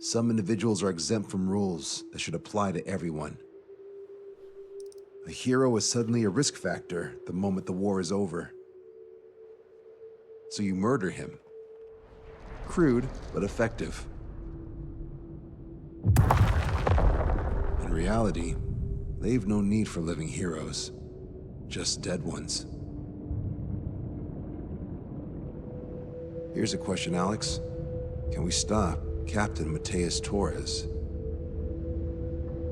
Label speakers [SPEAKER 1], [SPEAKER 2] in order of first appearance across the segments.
[SPEAKER 1] Some individuals are exempt from rules that should apply to everyone. A hero is suddenly a risk factor the moment the war is over. So you murder him. Crude, but effective. In reality, they've no need for living heroes, just dead ones. Here's a question, Alex. Can we stop Captain Mateus Torres?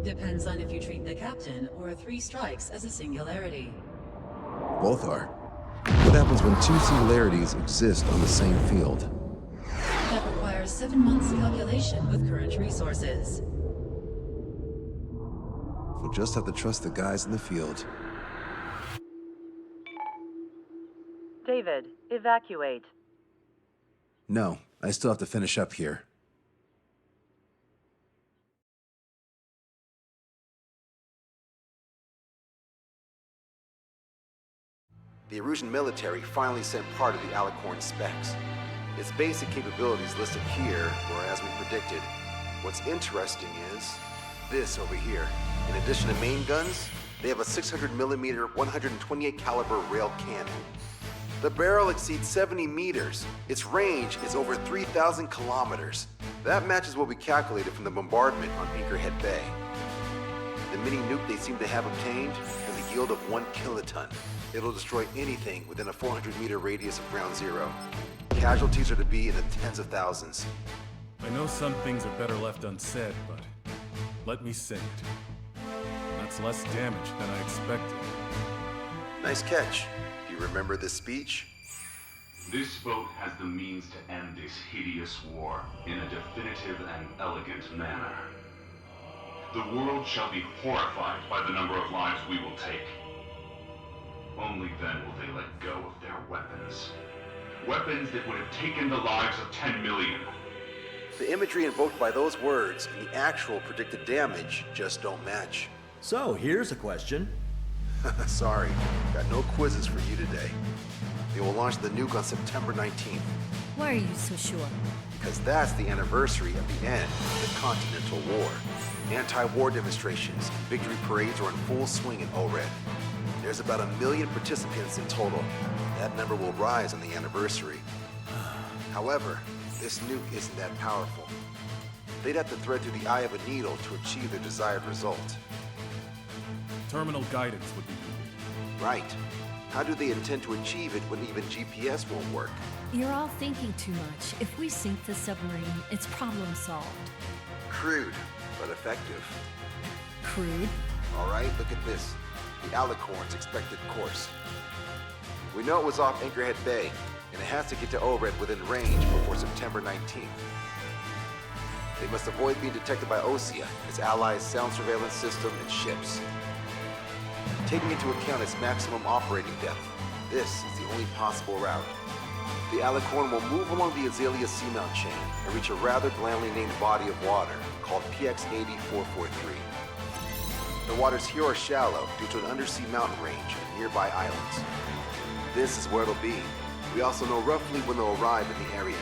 [SPEAKER 2] Depends on if you treat the captain or 3 strikes as a singularity.
[SPEAKER 1] Both are. What happens when 2 singularities exist on the same field?
[SPEAKER 2] That requires 7 months calculation with current resources.
[SPEAKER 1] We'll just have to trust the guys in the field.
[SPEAKER 3] David, evacuate.
[SPEAKER 1] No, I still have to finish up here. The Erusian military finally sent part of the Alicorn specs. Its basic capabilities listed here were as we predicted. What's interesting is this over here. In addition to main guns, they have a 600mm 128 caliber rail cannon. The barrel exceeds 70 meters. Its range is over 3,000 kilometers. That matches what we calculated from the bombardment on Anchorhead Bay. The mini nuke they seem to have obtained has a yield of 1 kiloton. It'll destroy anything within a 400-meter radius of ground zero. Casualties are to be in the tens of thousands.
[SPEAKER 4] I know some things are better left unsaid, but let me say it. That's less damage than I expected.
[SPEAKER 1] Nice catch. Do you remember this speech?
[SPEAKER 5] This vote has the means to end this hideous war in a definitive and elegant manner. The world shall be horrified by the number of lives we will take. Only then will they let go of their weapons. Weapons that would have taken the lives of 10 million.
[SPEAKER 1] The imagery invoked by those words and the actual predicted damage just don't match.
[SPEAKER 6] So, here's a question.
[SPEAKER 1] Sorry, got no quizzes for you today. They will launch the nuke on September 19th.
[SPEAKER 7] Why are you so sure?
[SPEAKER 1] Because that's the anniversary of the end of the Continental War. Anti-war demonstrations and victory parades are in full swing in ORED. There's about 1 million participants in total. That number will rise on the anniversary. However, this nuke isn't that powerful. They'd have to thread through the eye of a needle to achieve their desired result.
[SPEAKER 4] Terminal guidance would be needed.
[SPEAKER 1] Right. How do they intend to achieve it when even GPS won't work?
[SPEAKER 7] You're all thinking too much. If we sink the submarine, it's problem solved.
[SPEAKER 1] Crude, but effective.
[SPEAKER 7] Crude?
[SPEAKER 1] All right, look at this. The Alicorn's expected course. We know it was off Anchorhead Bay, and it has to get to ORED within range before September 19th. They must avoid being detected by OSEA, its allies' sound surveillance system, and ships. Taking into account its maximum operating depth, this is the only possible route. The Alicorn will move along the Azalea Seamount chain and reach a rather blandly named body of water called PX-80443. The waters here are shallow due to an undersea mountain range and nearby islands. This is where it'll be. We also know roughly when they'll arrive in the area.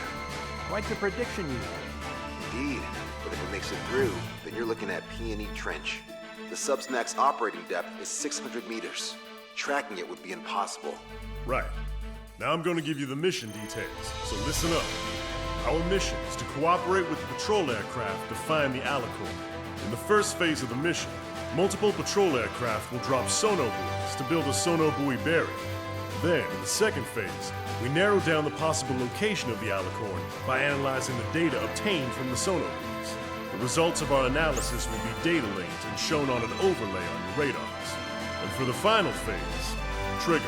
[SPEAKER 6] Quite the prediction you have.
[SPEAKER 1] Indeed, but if it makes it through, then you're looking at P&E Trench. The sub's max operating depth is 600 meters. Tracking it would be impossible.
[SPEAKER 8] Right. Now I'm going to give you the mission details, so listen up. Our mission is to cooperate with the patrol aircraft to find the Alicorn. In the first phase of the mission, multiple patrol aircraft will drop sono buoys to build a sono buoy barrier. Then, in the second phase, we narrow down the possible location of the Alicorn by analyzing the data obtained from the sono buoys. The results of our analysis will be data linked and shown on an overlay on your radars. And for the final phase, Trigger,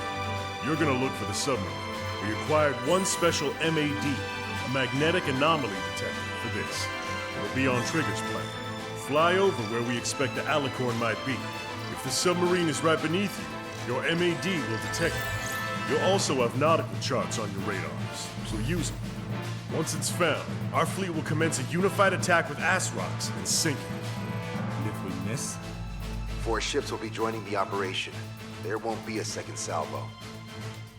[SPEAKER 8] you're gonna look for the submarine. We acquired one special MAD, a magnetic anomaly detector, for this. It'll be on Trigger's plan. Fly over where we expect the Alicorn might be. If the submarine is right beneath you, your MAD will detect it. You'll also have nautical charts on your radars, so use them. Once it's found, our fleet will commence a unified attack with ASROCs and sink it.
[SPEAKER 4] And if we miss?
[SPEAKER 1] 4 ships will be joining the operation. There won't be a second salvo.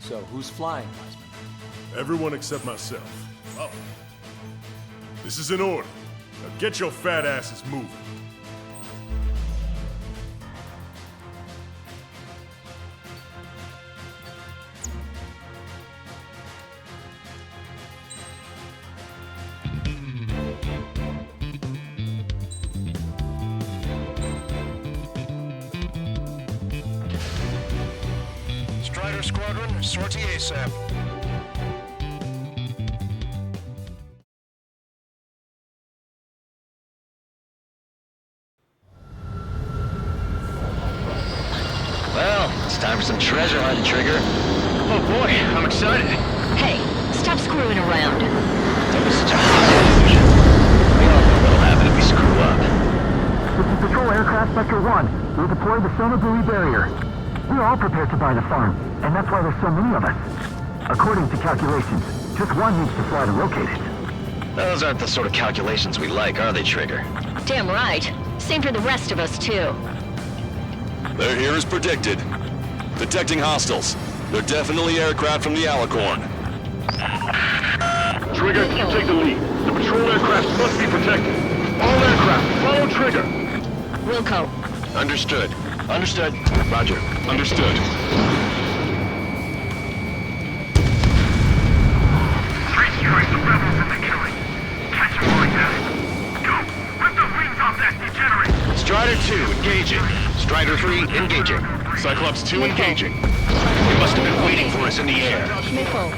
[SPEAKER 6] So, who's flying, Wiseman?
[SPEAKER 8] Everyone except myself. Oh. This is in order. Now get your fat asses moving.
[SPEAKER 9] Strider Squadron, sortie ASAP.
[SPEAKER 10] Well, it's time for some treasure hunt, Trigger.
[SPEAKER 9] Oh boy, I'm excited.
[SPEAKER 7] Hey, stop screwing around.
[SPEAKER 10] That was such a hot mission. We all know what'll happen if we screw up.
[SPEAKER 11] This is Patrol Aircraft Sector 1. We'll deploy the Soma buoy barrier. We're all prepared to buy the farm, and that's why there's so many of us. According to calculations, just one needs to fly to locate it.
[SPEAKER 10] Those aren't the sort of calculations we like, are they, Trigger?
[SPEAKER 7] Damn right. Same for the rest of us, too.
[SPEAKER 12] They're here as predicted. Detecting hostiles. They're definitely aircraft from the Alicorn.
[SPEAKER 8] Trigger, you take the lead. The patrol aircraft must be protected. All aircraft, follow Trigger.
[SPEAKER 7] Wilco.
[SPEAKER 10] Understood. Understood. Roger.
[SPEAKER 8] Understood.
[SPEAKER 9] Three strikes, the rebels in the killing. Catch them like that. Go! Rip the wings off that degenerate!
[SPEAKER 10] Strider 2, engaging. Strider 3, engaging.
[SPEAKER 8] Cyclops 2 engaging.
[SPEAKER 10] They must have been waiting for us in the air.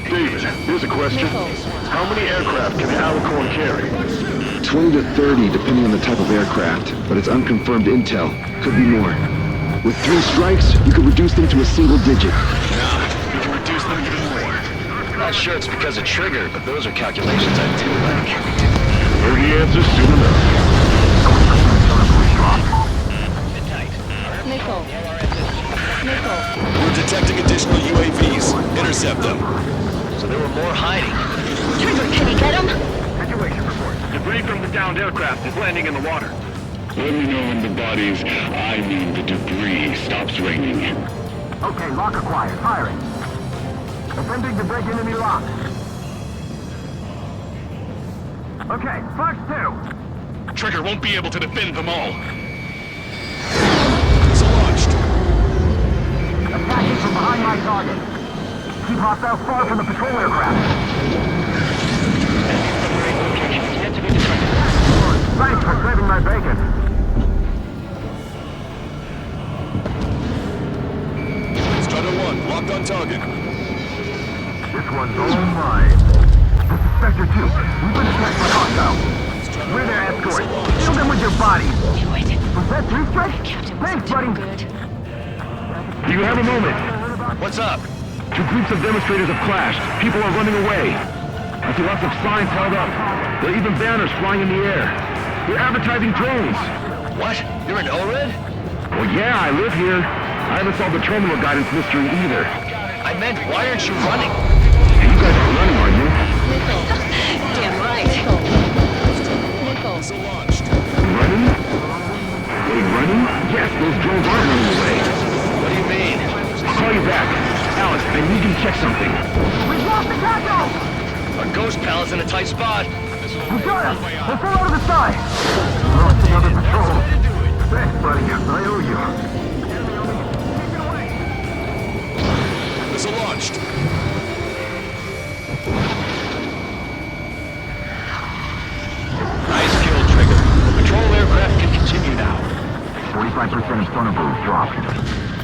[SPEAKER 8] David, here's a question. How many aircraft can the Alicorn carry?
[SPEAKER 1] 20 to 30, depending on the type of aircraft, but it's unconfirmed intel. Could be more. With 3 strikes, you could reduce them to a single digit.
[SPEAKER 10] Nah, we can reduce them even more. Not sure it's because of Trigger, but those are calculations I do like.
[SPEAKER 8] Heard the answer soon enough.
[SPEAKER 12] We're detecting additional UAVs. Intercept them.
[SPEAKER 10] So there were more hiding.
[SPEAKER 7] Trigger, can you get him?
[SPEAKER 9] Situation report.
[SPEAKER 8] Debris from the downed aircraft is landing in the water.
[SPEAKER 5] Let me know when the bodies, I mean the debris, stops raining.
[SPEAKER 11] Okay, lock acquired. Firing. Attempting to break enemy lock. Okay, Fox 2.
[SPEAKER 8] Trigger won't be able to defend them all.
[SPEAKER 12] Missile launched.
[SPEAKER 11] Attacking from behind my target. Keep hostiles far from the patrol aircraft. Thanks for saving my bacon.
[SPEAKER 12] Strider 1, locked on target.
[SPEAKER 11] This one's all mine. This is Sector 2. We've been attacked by hostiles. We're their escort. Kill them with your bodies. Was that 3 strikes? Thanks, buddy.
[SPEAKER 8] Do you have a moment?
[SPEAKER 10] What's up?
[SPEAKER 8] 2 groups of demonstrators have clashed. People are running away. I see lots of signs held up. There are even banners flying in the air. They're advertising drones.
[SPEAKER 10] What? You're in ORED?
[SPEAKER 8] Well, yeah, I live here. I haven't solved the terminal guidance mystery either.
[SPEAKER 10] I meant, why aren't you running?
[SPEAKER 8] Hey, you guys aren't running, are you?
[SPEAKER 7] Damn right.
[SPEAKER 12] Missile launched.
[SPEAKER 8] Running? Wait, running? Yes, those drones are running away.
[SPEAKER 10] What do you mean?
[SPEAKER 8] I'll call you back. Alex, I need you to check something.
[SPEAKER 11] We've lost the cargo!
[SPEAKER 10] Our ghost pal is in a tight spot.
[SPEAKER 11] We got him! We'll fall out of the side! Lost another patrol. Thanks, buddy. I owe you.
[SPEAKER 12] Missile launched.
[SPEAKER 10] Nice kill, Trigger. Patrol aircraft can continue now.
[SPEAKER 11] 45% of sonar buoys dropped.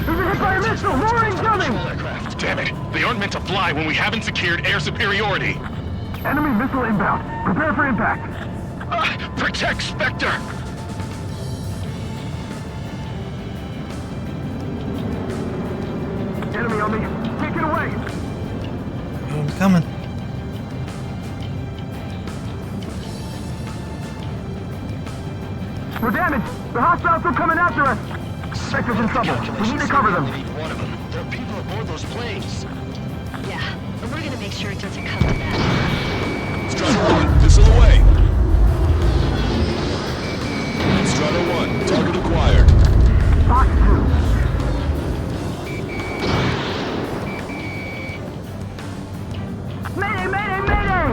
[SPEAKER 11] We've been hit by a missile! More incoming!
[SPEAKER 10] Aircraft.
[SPEAKER 8] Damn it. They aren't meant to fly when we haven't secured air superiority.
[SPEAKER 11] Enemy missile inbound. Prepare for impact.
[SPEAKER 8] Protect Spectre!
[SPEAKER 11] Enemy on me. Take it away!
[SPEAKER 13] I'm coming.
[SPEAKER 11] We're damaged! The hostiles are coming after us! Spectre's in trouble. We need to cover them.
[SPEAKER 10] One of them. There are people aboard those planes.
[SPEAKER 7] Yeah, but we're gonna make sure it doesn't come to that.
[SPEAKER 12] Strider 1, missile away. Strider 1, target acquired.
[SPEAKER 11] Fox 2. Mayday, mayday, mayday!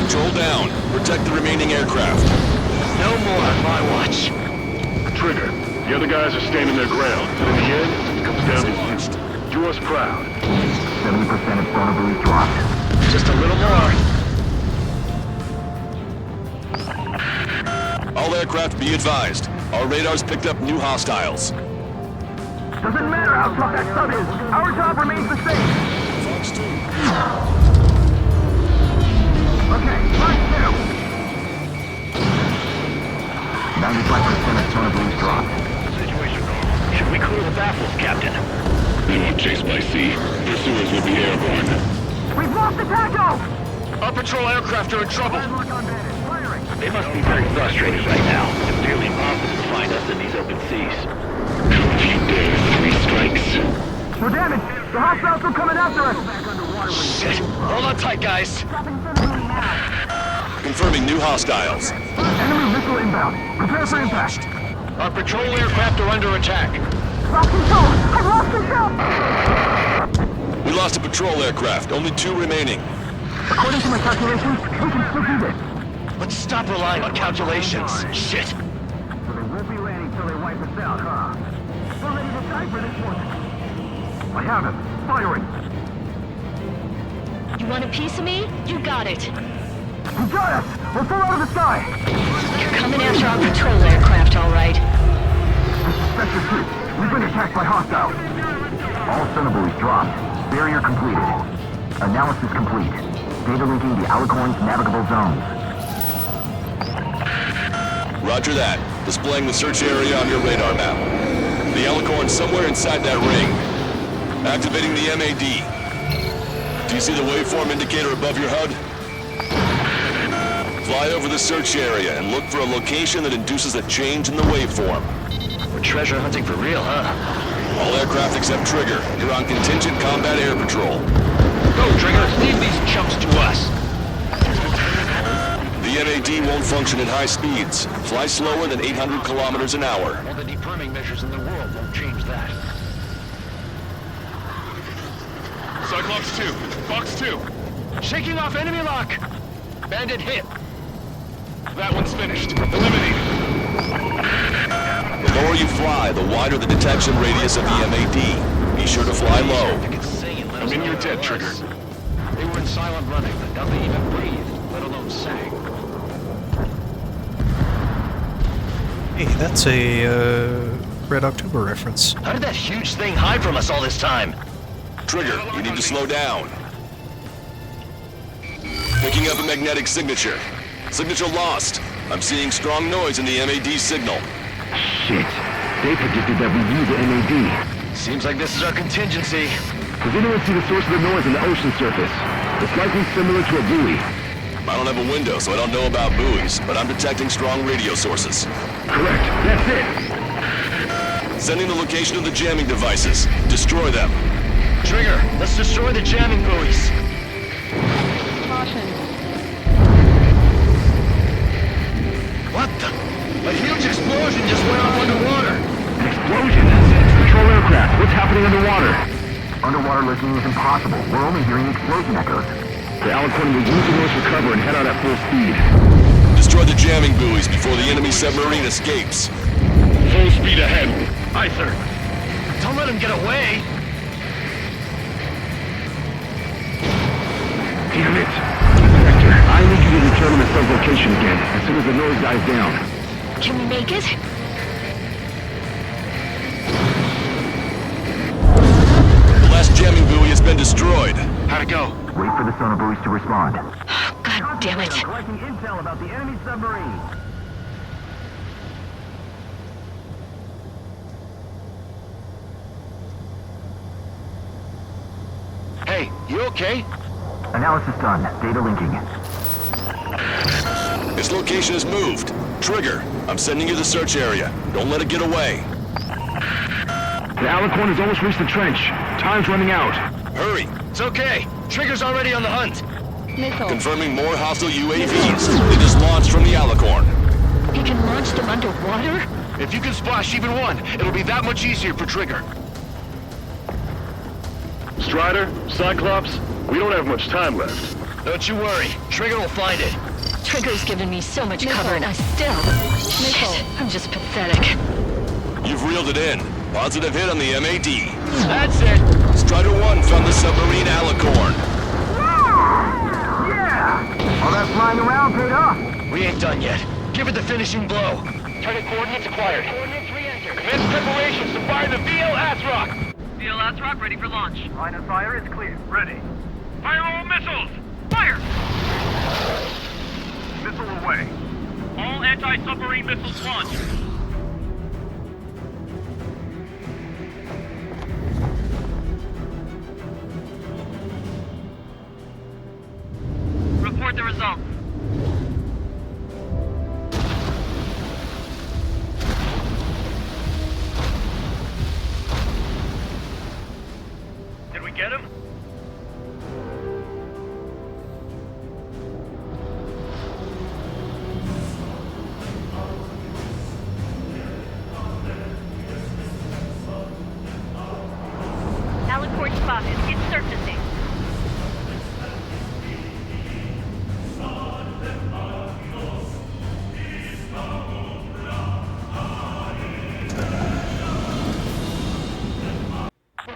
[SPEAKER 12] Control down. We're protect the remaining aircraft.
[SPEAKER 10] No more on my watch.
[SPEAKER 8] Trigger, the other guys are standing their ground, but in the end, it comes down to you. Do us proud.
[SPEAKER 11] 70% of sonar buoys dropped.
[SPEAKER 10] Just a little more.
[SPEAKER 12] All aircraft be advised. Our radars picked up new hostiles.
[SPEAKER 11] Doesn't matter how tough that sub is, our job remains the same.
[SPEAKER 12] Fox 2.
[SPEAKER 11] Okay, Fox 2. 95% of sonar buoys dropped.
[SPEAKER 9] Situation normal. Should we clear the baffles, Captain?
[SPEAKER 5] We won't chase by sea. Pursuers will be airborne.
[SPEAKER 11] We've lost the tackle!
[SPEAKER 9] Our patrol aircraft are in trouble. They must be very frustrated right now. It's nearly impossible to find us in these open seas.
[SPEAKER 5] If you dare, 3 strikes.
[SPEAKER 11] We're damaged! The hostiles are coming after us!
[SPEAKER 10] Shit. Hold on tight, guys.
[SPEAKER 12] Confirming new hostiles.
[SPEAKER 11] Enemy missile inbound. Prepare for impact.
[SPEAKER 9] Our patrol aircraft are under attack.
[SPEAKER 11] Lost control! I've lost control!
[SPEAKER 12] We lost a patrol aircraft. Only 2 remaining.
[SPEAKER 11] According to my calculations, we can still do this.
[SPEAKER 10] Let's stop relying on calculations. Shit.
[SPEAKER 11] So they won't be landing till they wipe us out, huh? We're ready to die for this one. I have him. Firing.
[SPEAKER 7] You want a piece of me? You got it.
[SPEAKER 11] You got us! We'll fall out of the sky!
[SPEAKER 7] You're coming after our patrol aircraft, all right.
[SPEAKER 11] This is Sector 2. We've been attacked by hostiles. All sonar buoys dropped. Barrier completed. Analysis complete. Data linking the Alicorn's navigable zones.
[SPEAKER 12] Roger that. Displaying the search area on your radar map. The Alicorn's somewhere inside that ring. Activating the MAD. Do you see the waveform indicator above your HUD? Fly over the search area and look for a location that induces a change in the waveform.
[SPEAKER 10] We're treasure hunting for real, huh?
[SPEAKER 12] All aircraft except Trigger. You're on contingent combat air patrol.
[SPEAKER 9] Go, Trigger. Leave these chumps to us.
[SPEAKER 12] The MAD won't function at high speeds. Fly slower than 800 kilometers an hour.
[SPEAKER 9] All the deperming measures in the world won't change that.
[SPEAKER 5] Cyclops 2. Fox 2.
[SPEAKER 9] Shaking off enemy lock. Bandit hit.
[SPEAKER 5] That one's finished. Eliminated.
[SPEAKER 12] The lower you fly, the wider the detection radius of the MAD. Be sure to fly low.
[SPEAKER 5] I'm in your dead, Trigger.
[SPEAKER 9] They were in silent running, but now they even breathed, let alone sang.
[SPEAKER 13] Hey, that's a Red October reference.
[SPEAKER 10] How did that huge thing hide from us all this time?
[SPEAKER 12] Trigger, you need to slow down. Picking up a magnetic signature. Signature lost. I'm seeing strong noise in the MAD signal.
[SPEAKER 11] Shit. They predicted that we use the MAD.
[SPEAKER 10] Seems like this is our contingency.
[SPEAKER 11] Does anyone see the source of the noise on the ocean surface? It's likely similar to a buoy.
[SPEAKER 12] I don't have a window, so I don't know about buoys, but I'm detecting strong radio sources.
[SPEAKER 11] Correct. That's it.
[SPEAKER 12] Sending the location of the jamming devices. Destroy them.
[SPEAKER 10] Trigger, let's destroy the jamming buoys. What the? A huge explosion just went off underwater.
[SPEAKER 11] An explosion? Patrol aircraft, what's happening underwater? Underwater listening is impossible. We're only hearing explosion echoes. The Alicorn will use the noise for cover and head out at full speed.
[SPEAKER 12] Destroy the jamming buoys before the enemy submarine escapes.
[SPEAKER 5] Full speed ahead.
[SPEAKER 9] Aye, sir.
[SPEAKER 10] Don't let him get away.
[SPEAKER 11] Damn it. Inspector, I need you to determine the sub's location again as soon as the noise dies down.
[SPEAKER 7] Can we make it?
[SPEAKER 12] The last jamming buoy has been destroyed.
[SPEAKER 9] How'd it go?
[SPEAKER 11] Wait for the sonar buoys to respond.
[SPEAKER 7] God damn it.
[SPEAKER 11] Collecting intel about the enemy submarine.
[SPEAKER 9] Hey, you okay?
[SPEAKER 11] Analysis done. Data linking.
[SPEAKER 12] Its location is moved. Trigger, I'm sending you the search area. Don't let it get away.
[SPEAKER 11] The Alicorn has almost reached the trench. Time's running out.
[SPEAKER 12] Hurry.
[SPEAKER 10] It's okay. Trigger's already on the hunt.
[SPEAKER 7] Missile.
[SPEAKER 12] Confirming more hostile UAVs. They just launched from the Alicorn.
[SPEAKER 7] He can launch them underwater?
[SPEAKER 9] If you can splash even one, it'll be that much easier for Trigger.
[SPEAKER 8] Strider, Cyclops, we don't have much time left.
[SPEAKER 10] Don't you worry. Trigger will find it.
[SPEAKER 7] Trigger's given me so much cover and I still... Shit, I'm just pathetic.
[SPEAKER 12] You've reeled it in. Positive hit on the MAD.
[SPEAKER 10] That's it.
[SPEAKER 12] Strider 1 found the submarine Alicorn.
[SPEAKER 11] Yeah! All that flying around paid off.
[SPEAKER 10] We ain't done yet. Give it the finishing blow. Target coordinates acquired. Coordinates re-entered. Commence preparations to fire the VL ASROC.
[SPEAKER 3] VL ASROC ready for launch.
[SPEAKER 9] Line of fire is clear. Ready. Fire all missiles! Fire! Missile away. All anti-submarine missiles launched.
[SPEAKER 3] Report the results.
[SPEAKER 9] Did we get him?
[SPEAKER 7] Alicorn spotted. It's surfacing.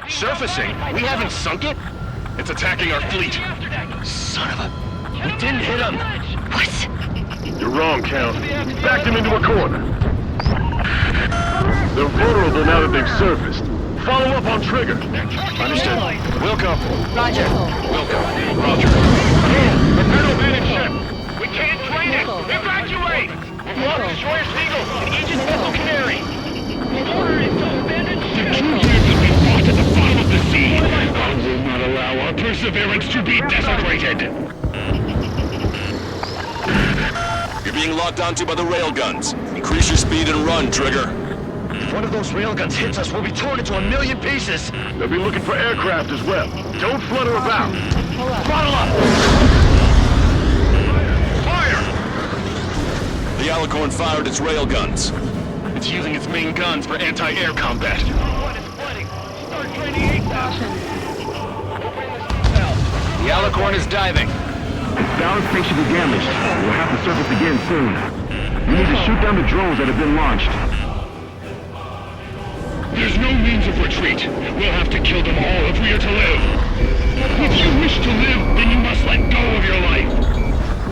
[SPEAKER 10] Surfacing? We haven't sunk it?
[SPEAKER 12] It's attacking our fleet.
[SPEAKER 10] Son of a... We didn't hit him.
[SPEAKER 7] What?
[SPEAKER 8] You're wrong, Count. We backed him into a corner. They're vulnerable now that they've surfaced. Follow up on trigger.
[SPEAKER 10] Understood. Wilco.
[SPEAKER 7] Roger.
[SPEAKER 10] Wilco. Roger.
[SPEAKER 9] Repel managed ship. We can't drain it. Evacuate! We've lost Destroyer Seagull and Aegis Vessel Canary. Order is to abandon ship.
[SPEAKER 8] The true years have been fought at the bottom of the sea. I will not allow our perseverance to be desecrated.
[SPEAKER 12] You're being locked onto by the railguns. Increase your speed and run, Trigger.
[SPEAKER 10] If one of those railguns hits us, we'll be torn into a million pieces.
[SPEAKER 8] They'll be looking for aircraft as well. Don't flutter about.
[SPEAKER 10] Throttle up!
[SPEAKER 8] Fire!
[SPEAKER 12] The Alicorn fired its railguns.
[SPEAKER 8] It's using its main guns for anti-air combat.
[SPEAKER 9] One is flooding. Start training 8,000.
[SPEAKER 10] The Alicorn is diving.
[SPEAKER 11] Its ballast tank should be damaged. We'll have to surface again soon. We need to shoot down the drones that have been launched.
[SPEAKER 8] There's no means of retreat. We'll have to kill them all if we are to live. If you wish to live, then you must let go of your life.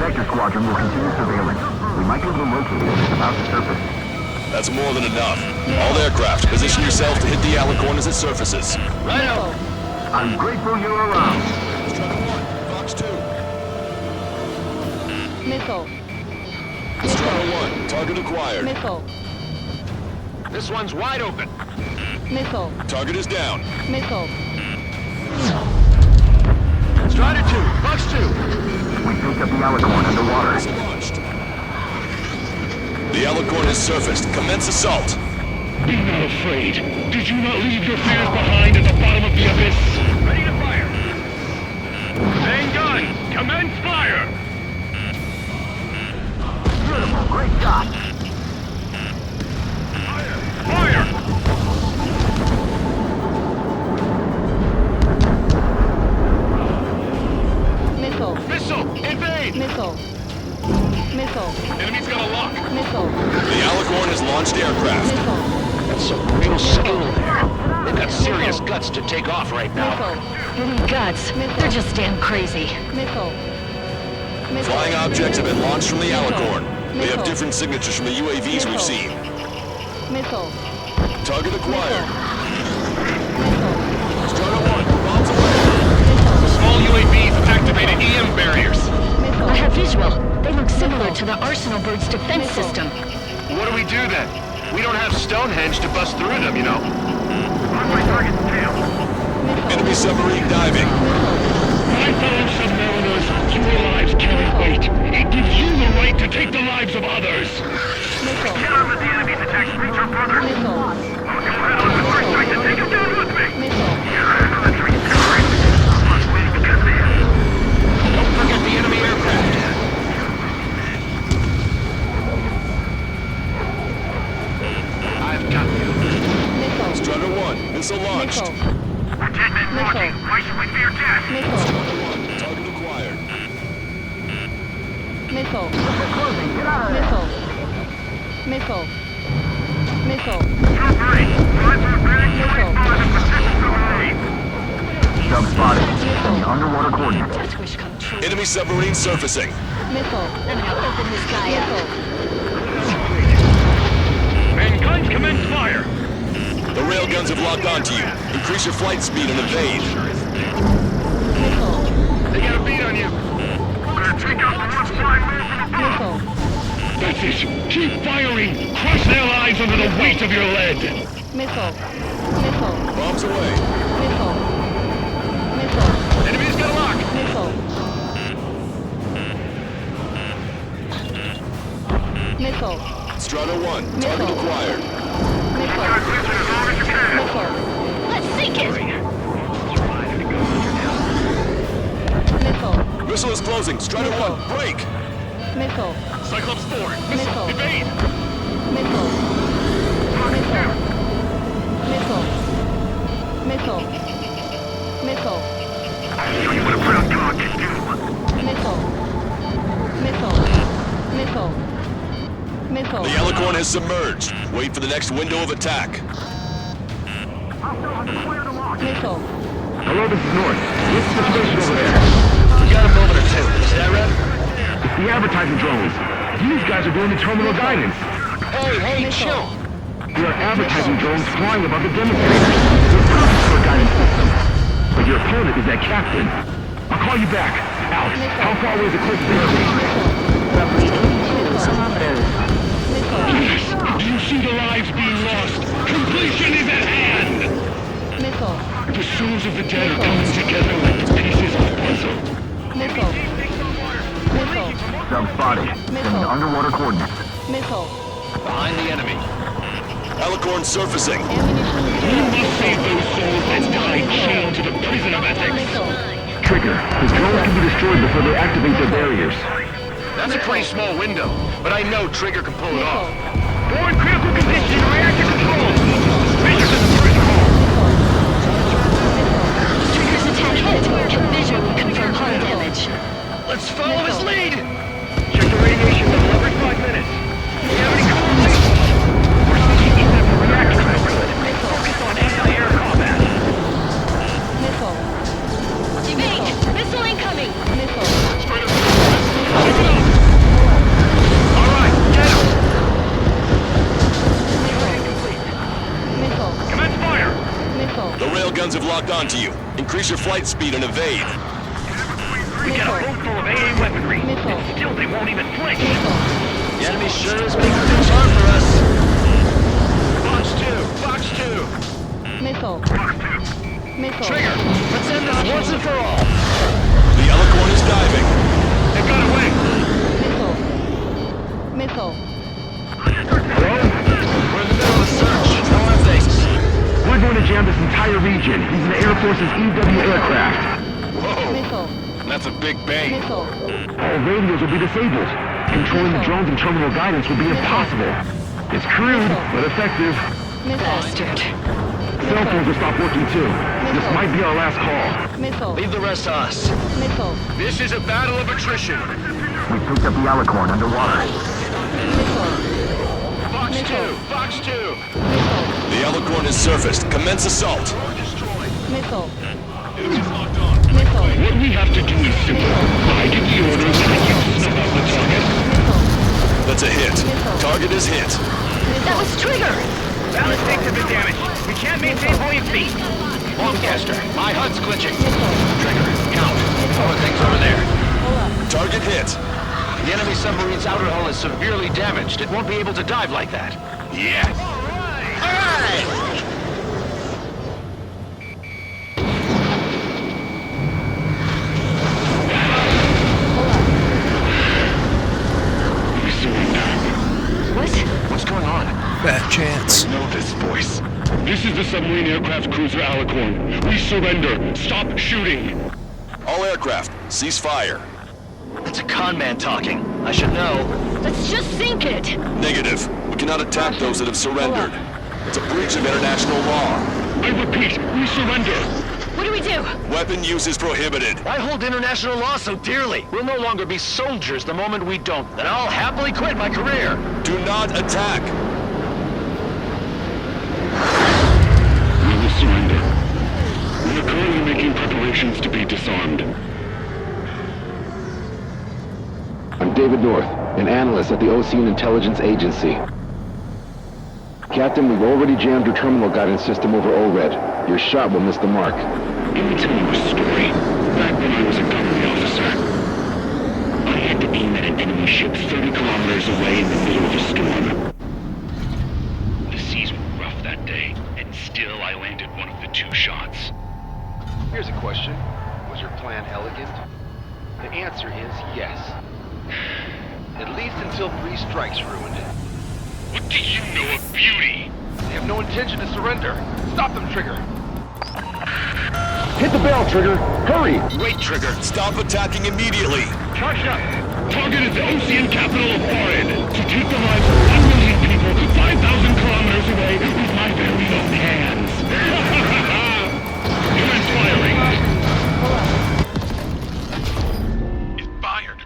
[SPEAKER 11] Vector Squadron will continue surveillance. We might be able to locate it if it's about to surface.
[SPEAKER 12] That's more than enough. All aircraft, position yourself to hit the Alicorn as it surfaces.
[SPEAKER 10] Righto.
[SPEAKER 11] I'm grateful you're around.
[SPEAKER 12] Strider 1, Fox 2.
[SPEAKER 7] Missile.
[SPEAKER 12] Strider 1, target acquired.
[SPEAKER 7] Missile.
[SPEAKER 10] This one's wide open.
[SPEAKER 7] Missile.
[SPEAKER 12] Target is down.
[SPEAKER 7] Missile.
[SPEAKER 10] Strider 2, Fox 2.
[SPEAKER 11] We picked up the Alicorn underwater.
[SPEAKER 12] It's launched. The Alicorn has surfaced. Commence assault.
[SPEAKER 8] Be not afraid. Did you not leave your fears behind at the bottom of the abyss?
[SPEAKER 9] Ready to fire. Main gun. Commence fire.
[SPEAKER 11] Beautiful, great shot.
[SPEAKER 9] Fire!
[SPEAKER 7] Missile.
[SPEAKER 8] Missile! Invade!
[SPEAKER 7] Missile. Missile.
[SPEAKER 8] Enemy's got a lock.
[SPEAKER 7] Missile.
[SPEAKER 12] The Alicorn has launched aircraft.
[SPEAKER 7] Missile.
[SPEAKER 10] That's some real skill there. They've got serious guts to take off right now.
[SPEAKER 7] Missile. Guts. They're just damn crazy. Missile. Missile.
[SPEAKER 12] Flying objects have been launched from the
[SPEAKER 7] Missile.
[SPEAKER 12] Alicorn. They have
[SPEAKER 7] Missile.
[SPEAKER 12] different signatures from the UAVs we've seen.
[SPEAKER 7] Missile.
[SPEAKER 12] Target acquired.
[SPEAKER 7] Missile.
[SPEAKER 12] Strider 1, bombs away.
[SPEAKER 8] Small UAVs have activated EM barriers.
[SPEAKER 7] Missile.
[SPEAKER 14] I have visual. They look similar to the Arsenal Bird's defense system.
[SPEAKER 8] What do we do then? We don't have Stonehenge to bust through them, you know.
[SPEAKER 9] On my target's tail.
[SPEAKER 12] Enemy submarine diving.
[SPEAKER 8] My fellow submariners, your lives carry weight. It gives you the right to take the lives of others.
[SPEAKER 7] Missile.
[SPEAKER 9] Cannot let the enemy's attacks reach our brothers.
[SPEAKER 7] Missile.
[SPEAKER 9] I'll go ahead on the first strike to take him down with me.
[SPEAKER 7] Missile.
[SPEAKER 9] Let's reach terrorists. Must wait because they have.
[SPEAKER 10] Don't forget the enemy aircraft. I've got you.
[SPEAKER 7] Missile.
[SPEAKER 12] Strider 1, missile launched.
[SPEAKER 7] Missile.
[SPEAKER 9] We're 10 men launching. Why should we fear death?
[SPEAKER 7] Missile.
[SPEAKER 12] Strider 1, target acquired.
[SPEAKER 14] Missile.
[SPEAKER 11] Closing. Get out of there.
[SPEAKER 14] Missile. Missile.
[SPEAKER 11] Sub spotted. Sending underwater coordinates.
[SPEAKER 14] Just wish come true.
[SPEAKER 12] Enemy submarine surfacing.
[SPEAKER 14] Missile. I'm gonna open this guy up.
[SPEAKER 9] Mankind commence fire!
[SPEAKER 12] The railguns have locked onto you. Increase your flight speed and evade.
[SPEAKER 14] Missile.
[SPEAKER 9] They got a beat on you. We're gonna take out the one flying
[SPEAKER 14] Missile.
[SPEAKER 9] That's it. Keep firing. Crush their lives under the weight of your lead.
[SPEAKER 14] Missile. Missile.
[SPEAKER 12] Bombs away.
[SPEAKER 14] Missile. Missile.
[SPEAKER 9] Enemy's got a lock.
[SPEAKER 14] Missile. Missile.
[SPEAKER 12] Strato 1, target acquired.
[SPEAKER 14] Missile. Missile. Let's sink it! Missile.
[SPEAKER 12] Missile is closing. Strato 1, break.
[SPEAKER 14] Missile.
[SPEAKER 9] Cyclops forward.
[SPEAKER 14] Missile.
[SPEAKER 9] Evade.
[SPEAKER 14] Missile. Missile. Missile. Missile. Missile. Missile. Missile. Missile. Missile.
[SPEAKER 12] The Alicorn has submerged. Wait for the next window of attack.
[SPEAKER 14] Missile.
[SPEAKER 11] Hello, this is North. What's the situation over there?
[SPEAKER 10] We got a moment or two. Is that right?
[SPEAKER 11] It's the advertising drones. These guys are doing the terminal guidance.
[SPEAKER 10] Hey, chill.
[SPEAKER 11] There are advertising drones flying above the demonstrators. They're perfect for a guidance system. But your opponent is that captain. I'll call you back. Alex, how far away is the closest airbase?
[SPEAKER 14] Roughly 82 kilometers. Missile.
[SPEAKER 9] Yes. Do you see the lives being lost? Completion is at hand.
[SPEAKER 14] Missile.
[SPEAKER 9] The souls of the dead are coming together like pieces of a puzzle.
[SPEAKER 14] Missile. Missile.
[SPEAKER 11] Sub spotted. Sending underwater coordinates.
[SPEAKER 14] Missile.
[SPEAKER 10] Behind the enemy.
[SPEAKER 12] Alicorn surfacing.
[SPEAKER 14] Ammunition.
[SPEAKER 9] We must save those souls that died chained to the prison of ethics.
[SPEAKER 14] Missile.
[SPEAKER 11] Trigger, the drones can be destroyed before they activate their barriers.
[SPEAKER 10] That's a pretty small window, but I know Trigger can pull it off.
[SPEAKER 9] We're in critical condition. Reactor control. Fisherman critical.
[SPEAKER 14] Trigger's attack hit. Can visually confirm harm damage.
[SPEAKER 10] Let's follow his lead!
[SPEAKER 9] Check the radiation level every 5 minutes. Do you have any correlation? We're seeking EMF from reactor output. Focus on anti-air combat.
[SPEAKER 14] Missile.
[SPEAKER 7] Evade! Missile incoming!
[SPEAKER 14] Missile.
[SPEAKER 9] All right, get him.
[SPEAKER 14] Missile.
[SPEAKER 9] Commence fire.
[SPEAKER 14] Missile.
[SPEAKER 12] The railguns have locked onto you. Increase your flight speed and evade.
[SPEAKER 9] We got a boat full of AA weaponry.
[SPEAKER 14] Missile.
[SPEAKER 9] And still they won't even flinch.
[SPEAKER 10] The enemy sure is making things hard for us. Box 2.
[SPEAKER 14] Missile. Missile.
[SPEAKER 10] Trigger, let's end this once and for all.
[SPEAKER 12] The Alicorn is diving.
[SPEAKER 9] They've got away.
[SPEAKER 14] Missile. Missile.
[SPEAKER 11] Hello?
[SPEAKER 10] We're in the middle of a search. How are things?
[SPEAKER 11] We're going to jam this entire region using the Air Force's EW aircraft.
[SPEAKER 14] Missile.
[SPEAKER 10] That's a big bang.
[SPEAKER 14] Missile.
[SPEAKER 11] All radios will be disabled. Controlling the drones and terminal guidance will be impossible. It's crude, but effective.
[SPEAKER 14] Bastard.
[SPEAKER 11] Cell phones will stop working too. This might be our last call.
[SPEAKER 14] Missile.
[SPEAKER 10] Leave the rest to us.
[SPEAKER 14] Missile.
[SPEAKER 9] This is a battle of attrition.
[SPEAKER 11] We picked up the Alicorn underwater.
[SPEAKER 14] Missile.
[SPEAKER 9] Box 2.
[SPEAKER 14] Missile.
[SPEAKER 12] The Alicorn has surfaced. Commence assault.
[SPEAKER 14] Missile.
[SPEAKER 9] Missile.
[SPEAKER 14] Missile.
[SPEAKER 9] What we have to do is simple. I give the orders and you snuff out the target.
[SPEAKER 14] Missile.
[SPEAKER 12] That's a hit. Target is hit.
[SPEAKER 14] That was Trigger!
[SPEAKER 9] Ballast tanks have been damaged. We can't maintain buoyancy.
[SPEAKER 10] Longcaster, my HUD's glitching. Trigger, count. More things over there.
[SPEAKER 12] Target hit.
[SPEAKER 10] The enemy submarine's outer hull is severely damaged. It won't be able to dive like that.
[SPEAKER 9] Yes.
[SPEAKER 10] All right! What's going on?
[SPEAKER 13] Bad chance.
[SPEAKER 9] I know this voice. This is the submarine aircraft cruiser Alicorn. We surrender. Stop shooting.
[SPEAKER 12] All aircraft, cease fire.
[SPEAKER 10] It's a con man talking. I should know.
[SPEAKER 7] Let's just sink it!
[SPEAKER 12] Negative. We cannot attack those that have surrendered. It's a breach of international law.
[SPEAKER 9] I repeat, we surrender.
[SPEAKER 14] What do we do?
[SPEAKER 12] Weapon use is prohibited.
[SPEAKER 10] I hold international law so dearly. We'll no longer be soldiers the moment we don't. Then I'll happily quit my career.
[SPEAKER 12] Do not attack.
[SPEAKER 5] We will surrender. We are currently making preparations to be disarmed.
[SPEAKER 1] I'm David North, an analyst at the Ocean Intelligence Agency. Captain, we've already jammed your terminal guidance system over ORED. Your shot will miss the mark.
[SPEAKER 5] Let me tell you a story. Back when I was a gunnery officer, I had to aim at an enemy ship 30 kilometers away in the middle of a storm. The seas were rough that day, and still I landed one of the 2 shots.
[SPEAKER 1] Here's a question. Was your plan elegant? The answer is yes. At least until 3 strikes ruined it.
[SPEAKER 5] What do you know of beauty?
[SPEAKER 1] They have no intention to surrender. Stop them, Trigger.
[SPEAKER 10] Hit the bell, Trigger. Hurry!
[SPEAKER 12] Wait, Trigger. Stop attacking immediately.
[SPEAKER 5] Charged up! Target is the ocean capital of Orid. To take the lives of 1 million people 5,000 kilometers away with my very own hands. Commence firing. It's fired.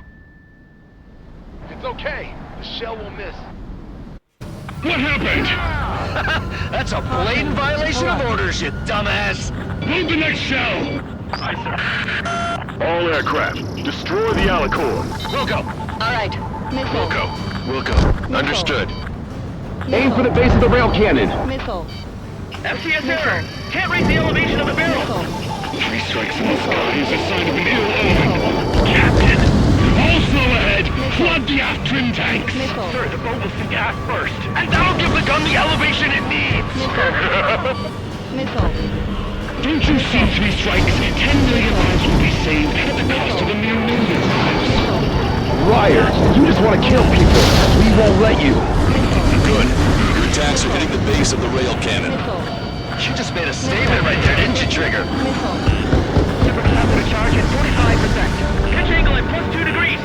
[SPEAKER 1] It's okay. The shell will miss.
[SPEAKER 5] What happened?
[SPEAKER 10] That's a blatant violation of orders, you dumbass!
[SPEAKER 5] Load the next shell!
[SPEAKER 8] Aye, sir. All aircraft, destroy the Alicorn.
[SPEAKER 10] Wilco!
[SPEAKER 14] Alright. Missile.
[SPEAKER 10] Wilco. Understood.
[SPEAKER 14] Aim for the
[SPEAKER 10] base of the rail cannon.
[SPEAKER 14] Missile.
[SPEAKER 9] MTS error! Can't raise the elevation of the barrel!
[SPEAKER 5] 3 strikes in the sky is a sign of an ill omen. Captain! All slow ahead! Flood the aft trim tanks!
[SPEAKER 9] Sir, the boat will sink aft first, and that'll give the gun the elevation it needs!
[SPEAKER 14] Missile.
[SPEAKER 5] Don't you see 3 strikes? 10 million lives will be saved at the cost of a mere million lives.
[SPEAKER 10] Liar! You just want to kill people! We won't let you!
[SPEAKER 12] Good. Your attacks are hitting the base of the rail cannon.
[SPEAKER 10] You just made a statement right there, didn't you, Trigger?
[SPEAKER 9] Super capital charge at 45%. Pitch angle at +2 degrees.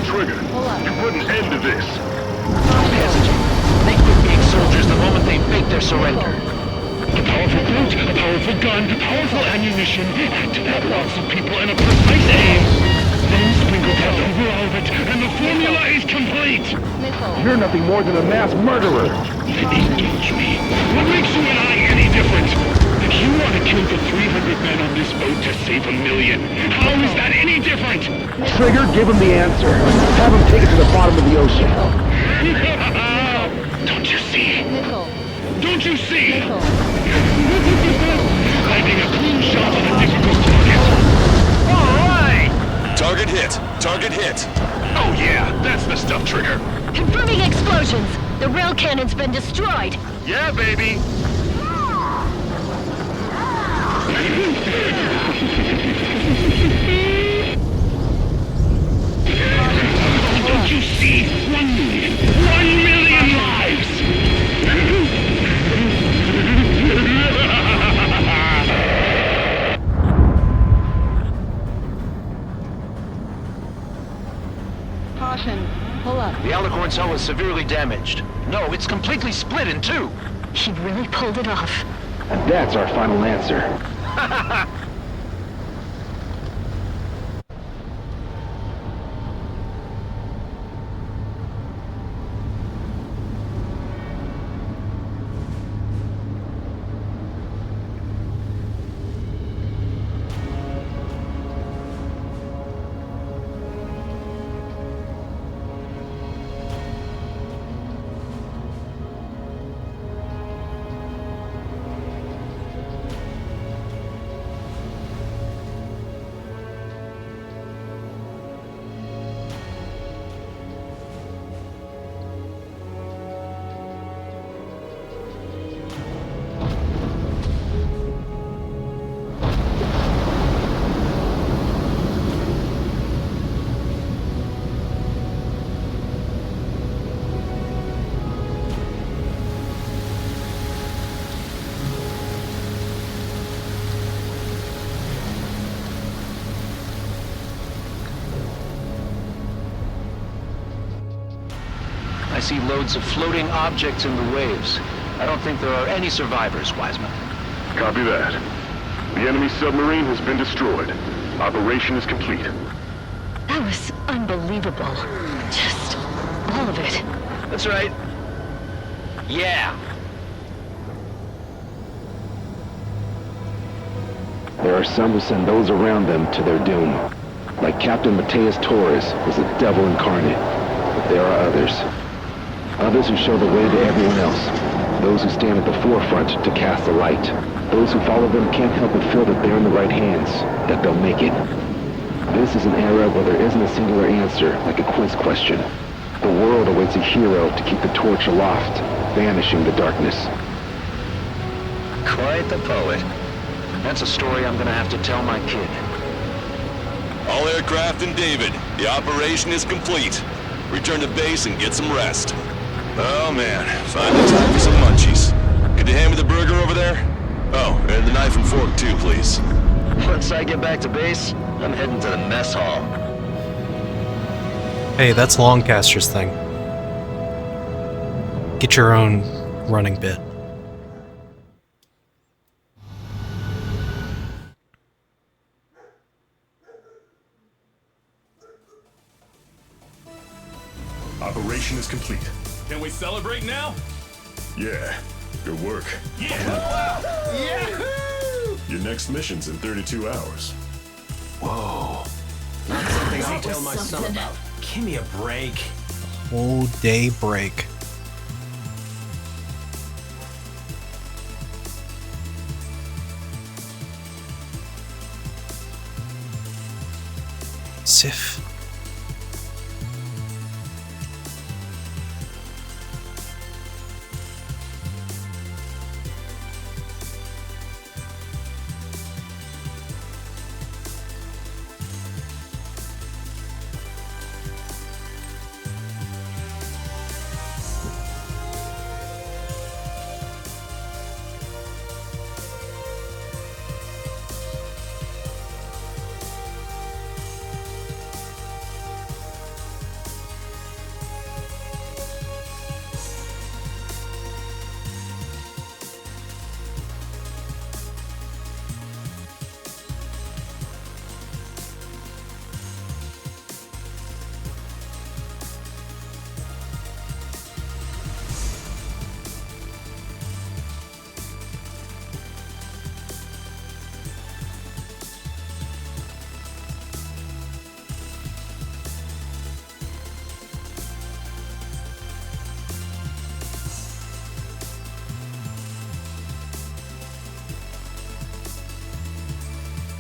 [SPEAKER 8] Trigger, you put an end to this.
[SPEAKER 10] Don't hesitate. They quit being soldiers the moment they fake their surrender.
[SPEAKER 5] A powerful boat, a powerful gun, powerful ammunition, active at lots of people in a precise aim. Then sprinkle death over all of it, and the formula is complete!
[SPEAKER 10] You're nothing more than a mass murderer!
[SPEAKER 5] Engage me. What makes you and I any different? If you want to kill the 300 men on this boat to save 1 million, how is that any different?
[SPEAKER 10] Trigger, give him the answer. Have him take it to the bottom of the ocean.
[SPEAKER 5] Don't you see? Don't you see? Landing a clean shot on a difficult target.
[SPEAKER 10] Alright!
[SPEAKER 12] Target hit. Target hit.
[SPEAKER 5] Oh yeah, that's the stuff, Trigger.
[SPEAKER 14] Confirming explosions. The rail cannon's been destroyed.
[SPEAKER 5] Yeah, baby. Don't you see? 1 million. 1 million lives!
[SPEAKER 14] Caution. Pull up.
[SPEAKER 10] The Alicorn's hull is severely damaged. No, it's completely split in 2.
[SPEAKER 14] He really pulled it off.
[SPEAKER 1] And that's our final answer.
[SPEAKER 10] I see loads of floating objects in the waves. I don't think there are any survivors, Wiseman.
[SPEAKER 8] Copy that. The enemy submarine has been destroyed. Operation is complete.
[SPEAKER 14] That was unbelievable. Just all of it.
[SPEAKER 10] That's right. Yeah.
[SPEAKER 11] There are some who send those around them to their doom. Like Captain Mateus Torres was the devil incarnate. But there are others. Others who show the way to everyone else. Those who stand at the forefront to cast the light. Those who follow them can't help but feel that they're in the right hands, that they'll make it. This is an era where there isn't a singular answer, like a quiz question. The world awaits a hero to keep the torch aloft, banishing the darkness.
[SPEAKER 10] Quite the poet. That's a story I'm gonna have to tell my kid.
[SPEAKER 12] All aircraft in David. The operation is complete. Return to base and get some rest. Oh man, finally time for some munchies. Could you hand me the burger over there? Oh, and the knife and fork too, please.
[SPEAKER 10] Once I get back to base, I'm heading to the mess hall.
[SPEAKER 13] Hey, that's Longcaster's thing. Get your own running bit.
[SPEAKER 8] Operation is complete.
[SPEAKER 4] Can we celebrate now?
[SPEAKER 8] Yeah, good work.
[SPEAKER 4] Yeah!
[SPEAKER 8] Yahoo! Your next mission's in 32 hours.
[SPEAKER 6] Whoa. Not something I'll tell my son about. Give me a break.
[SPEAKER 13] Whole day break. Sif.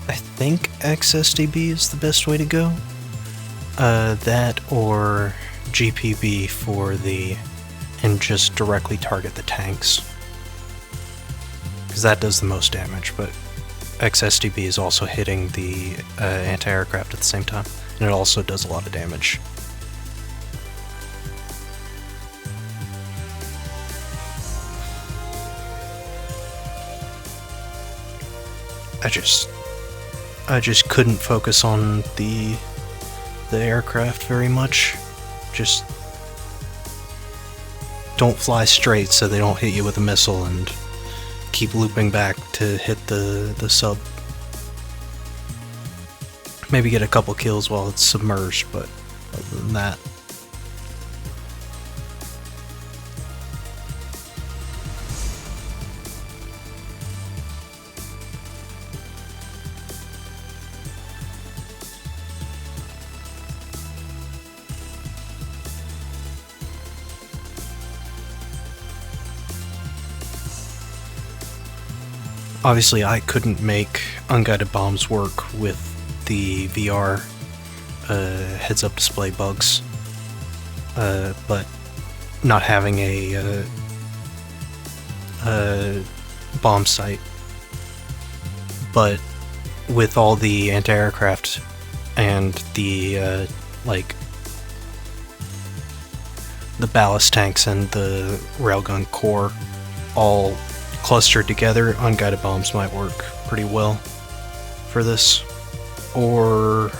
[SPEAKER 13] I think XSDB is the best way to go. That or GPB for the... and just directly target the tanks. Because that does the most damage, but XSDB is also hitting the anti-aircraft at the same time. And it also does a lot of damage. I just couldn't focus on the aircraft very much. Just don't fly straight so they don't hit you with a missile and keep looping back to hit the sub. Maybe get a couple kills while it's submerged, but other than that. Obviously, I couldn't make unguided bombs work with the VR heads-up display bugs, but not having a bomb sight. But with all the anti-aircraft and the like the ballast tanks and the railgun core all clustered together, unguided bombs might work pretty well for this. Or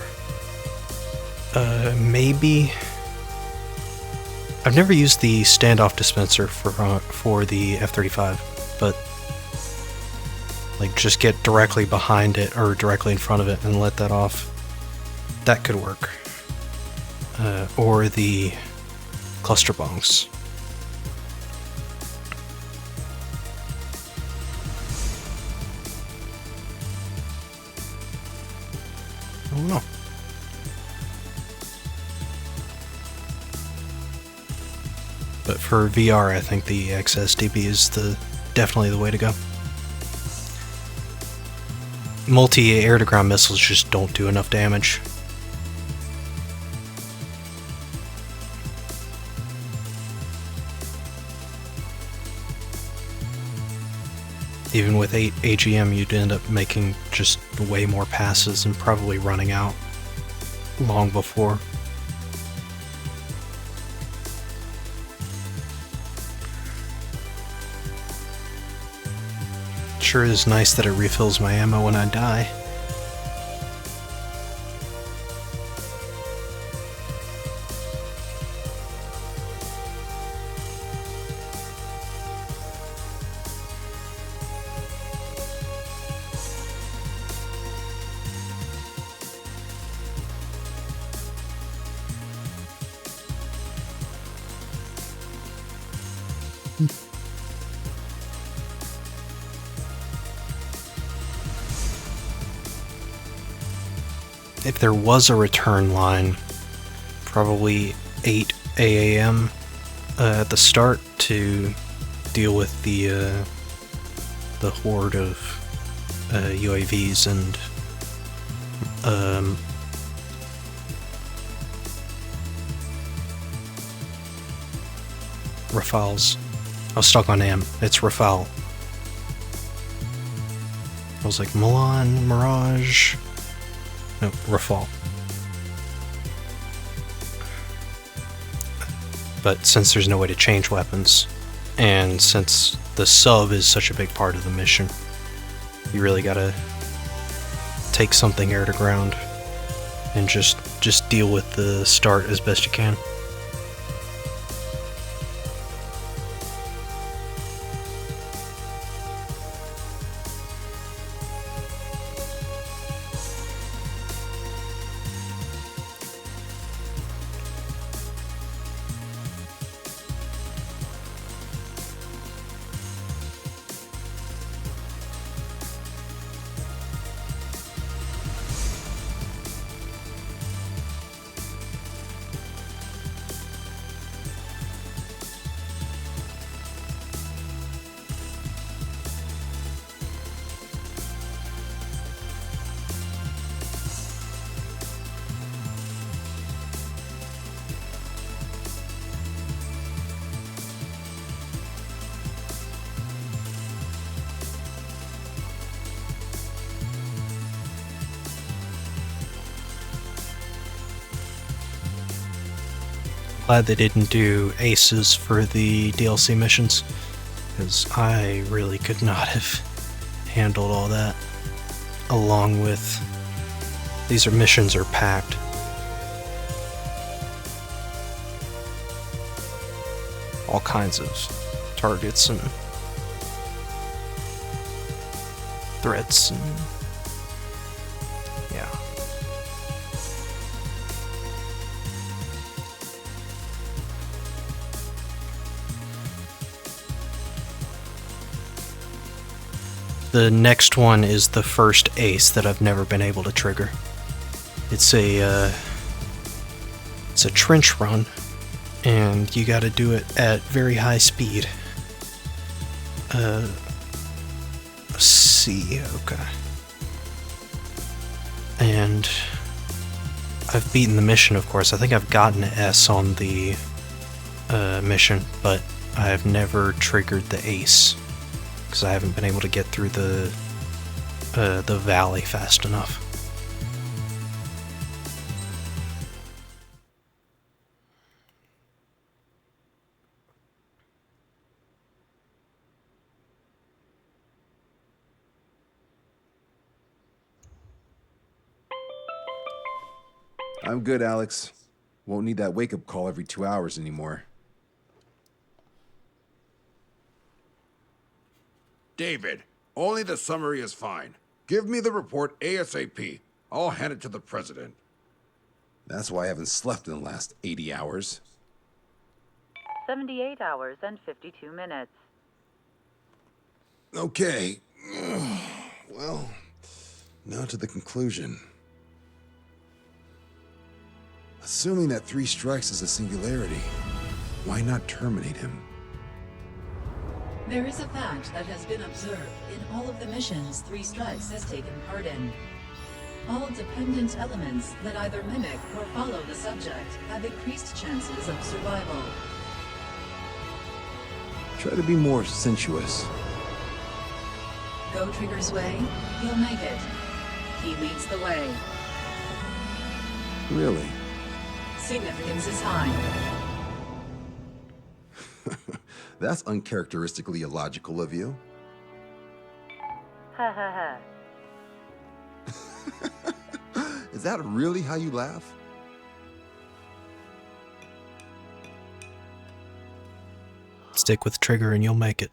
[SPEAKER 13] maybe I've never used the standoff dispenser for the F-35, but Like, just get directly behind it or directly in front of it and let that off. That could work. Or the cluster bongs. I don't know. But for VR, I think the XSDB is definitely the way to go. Multi-air-to-ground missiles just don't do enough damage. Even with 8 AGM, you'd end up making just way more passes and probably running out long before. Sure is nice that it refills my ammo when I die. If there was a return line, probably 8 AAM at the start to deal with the horde of UAVs and Rafales. I was stuck on AM. It's Rafale. I was like, Milan, Mirage... No, Rafale. But since there's no way to change weapons, and since the sub is such a big part of the mission, you really gotta take something air to ground and just deal with the start as best you can. Glad they didn't do aces for the DLC missions, because I really could not have handled all that. Along with these missions are packed. All kinds of targets and threats and yeah. The next one is the first ace that I've never been able to trigger. It's a trench run, and you gotta do it at very high speed. C, okay. And I've beaten the mission, of course. I think I've gotten an S on the mission, but I have never triggered the ace, because I haven't been able to get through the valley fast enough.
[SPEAKER 1] I'm good, Alex. Won't need that wake-up call every 2 hours anymore.
[SPEAKER 15] David, Only the summary is fine. Give me the report ASAP. I'll hand it to the president.
[SPEAKER 1] That's why I haven't slept in the last 80 hours.
[SPEAKER 16] 78 hours and 52 minutes.
[SPEAKER 1] Okay. Well, now to the conclusion. Assuming that 3 strikes is a singularity, why not terminate him?
[SPEAKER 2] There is a fact that has been observed in all of the missions 3 Strikes has taken part in. All dependent elements that either mimic or follow the subject have increased chances of survival.
[SPEAKER 1] Try to be more sensuous.
[SPEAKER 2] Go Trigger's way, he'll make it. He leads the way.
[SPEAKER 1] Really?
[SPEAKER 2] Significance is high.
[SPEAKER 1] That's uncharacteristically illogical of you.
[SPEAKER 16] Ha ha ha.
[SPEAKER 1] Is that really how you laugh?
[SPEAKER 13] Stick with Trigger and you'll make it.